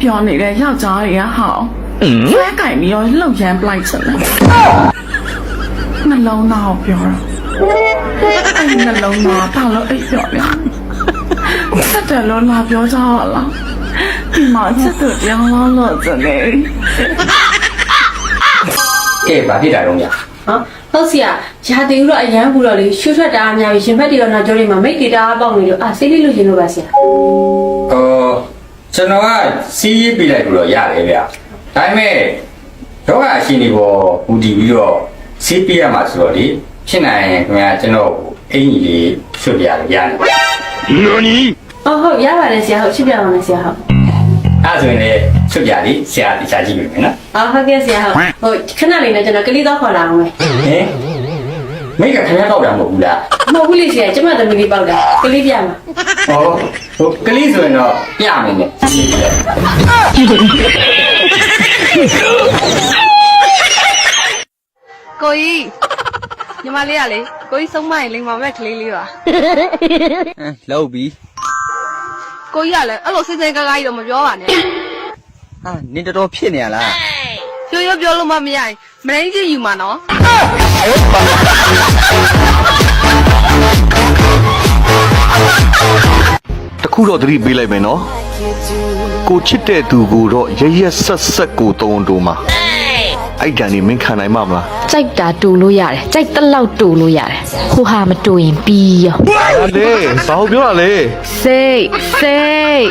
ပြောနေတဲ့ယောက်ျားတွေကဟောင်းဆွဲကြိုင်ပြီးတော့လှုပ်ရမ်းပလိုက်ချင်တယ်နှလုံးသားကိုပြောတော့အဲ့နှလုံးသားဘာလို့အိပ်ပြောလဲဆက်တယ်လို့လာပြောကြလားဒီမှာစစ်သူတရားလုံးလို့စနေ ကဲဘာဖြစ်တာတော့ညာ ဟုတ်စီရာသီဥတော့အရန်ဘူးတော့လေရွှေထွက်တာအများကြီးရှင်ဖက်တီရောနောက်ကျော်လေးမှာမိတ်တီတာပေါက်နေလို့ဆေးလေးလို့ရှင်လို့ပါဆရာ ကျွန်တော်ကစီးရေးပြလိုက်လို့တော့ရတယ်ဗျာဒါပေမဲ့တော့အရှင်ဒီပေါ်ဟူတည်ပြီးတော့စီးပြရမှာဆိုတော့လေဖြစ်နိုင်ရင်ခင်ဗျာကျွန်တော်အင်ကြီးလေးဆွတ်ပြရတယ်ရတယ် ဟုတ်ရပါတယ်ဆရာဟုတ်ချစ်ပြပါမယ်ဆရာဟုတ် အဲ့ဆိုရင်လည်းဆွတ်ပြလေးဆရာတရားကြည့်ပြီမယ်နော် ဟုတ်ကဲ့ဆရာဟုတ်ခဏလေးနဲ့ကျွန်တော်ကလေးတော့ခေါ်လာအောင်မယ် ဟင်မိကခင်ဗျာတော့တာမဟုတ်ဘူးလား မဟုတ်ဘူးလေဆရာကျမသမီးလေးပေါက်တာကလေးပြမှာ ဟိုကလေးဆိုရင်တော့ပြမယ်နဲ့ကြည့်လိုက် ကိုကြီးညီမလေးကလေကိုကြီးဆုံးမရင်လိမ္မာမဲ့ကလေးလေးပါ လောက်ပြီ ကိုကြီးကလည်းအဲ့လိုစိတ်စိတ်ကားကားကြီးတော့မပြောပါနဲ့ ဟာနင်တော်တော်ဖြစ်နေရလား ရိုးရိုးပြောလို့မမရရင်မရင်းကြီးယူမှာနော် တခုတော့သတိပေးလိုက်မယ်နော်ကိုချစ်တဲ့သူကိုတော့ရရက်ဆက်ဆက်ကိုတုံးတူမှာအဲ့တန်နေမင်းခံနိုင်မှာမလား ကြိုက်တာတူလို့ရတယ်ကြိုက်တလောက်တူလို့ရတယ်ဟိုဟာမတူရင်ပြီးရော ဟာလေဘာလို့ပြောတာလဲ စိတ်စိတ်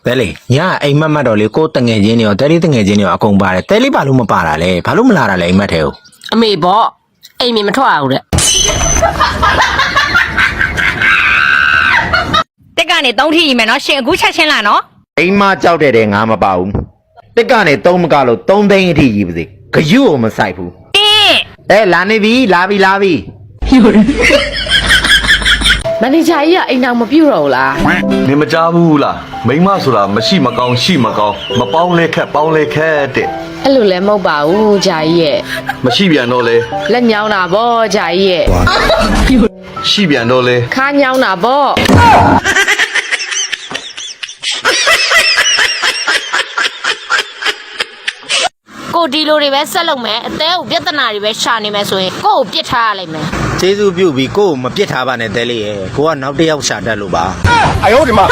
တဲလေးညာအိမ်မက်မတ်တော်လေးကိုတငယ်ချင်းတွေရောတဲလေးတငယ်ချင်းတွေရောအကုန်ပါတယ်တဲလေးဘာလို့မပါတာလဲဘာလို့မလာတာလဲအိမ်မက်ထဲကို အမေပေါ့အိမ်မြင်မထွက်အောင်တဲ့ တက်ကနေ3ထိရီမယ်နော်ရှင်အခုချက်ချင်းလာနော် အိမ်မကြောက်တဲ့ငါမပါဘူးတက်ကနေ3မကလို့3သိန်းအထိကြီးပါစေဂယုကိုမဆိုင်ဘူး တင်း လာနေပြီလာပြီ မန်နေဂျာကြီးကအိမ်အောင်မပြုတ်တော့ဘူးလား နင်မကြားဘူးလားမိန်းမဆိုတာမရှိမကောင်းရှိမကောင်းမပေါင်းလဲခက်ပေါင်းလဲခက်တဲ့ အဲ့လိုလည်းမဟုတ်ပါဘူးဂျာကြီးရဲ့ မရှိပြန်တော့လဲ လက်ညောင်းတာဗောဂျာကြီးရဲ့ ရှိပြန်တော့လဲ ခါညောင်းတာဗော ကိုဒီလိုတွေပဲဆက်လုပ်မယ်အသေးကိုပြဿနာတွေပဲရှာနေမယ်ဆိုရင်ကို့ကိုပြစ်ထားရလိမ့်မယ် ကျေးဇူးပြုပြီးကိုကိုမပြစ်ထားပါနဲ့တဲလေးရဲ့ကိုကနောက်တစ်ယောက်ရှာတတ်လို့ပါ 哎呦我的妈！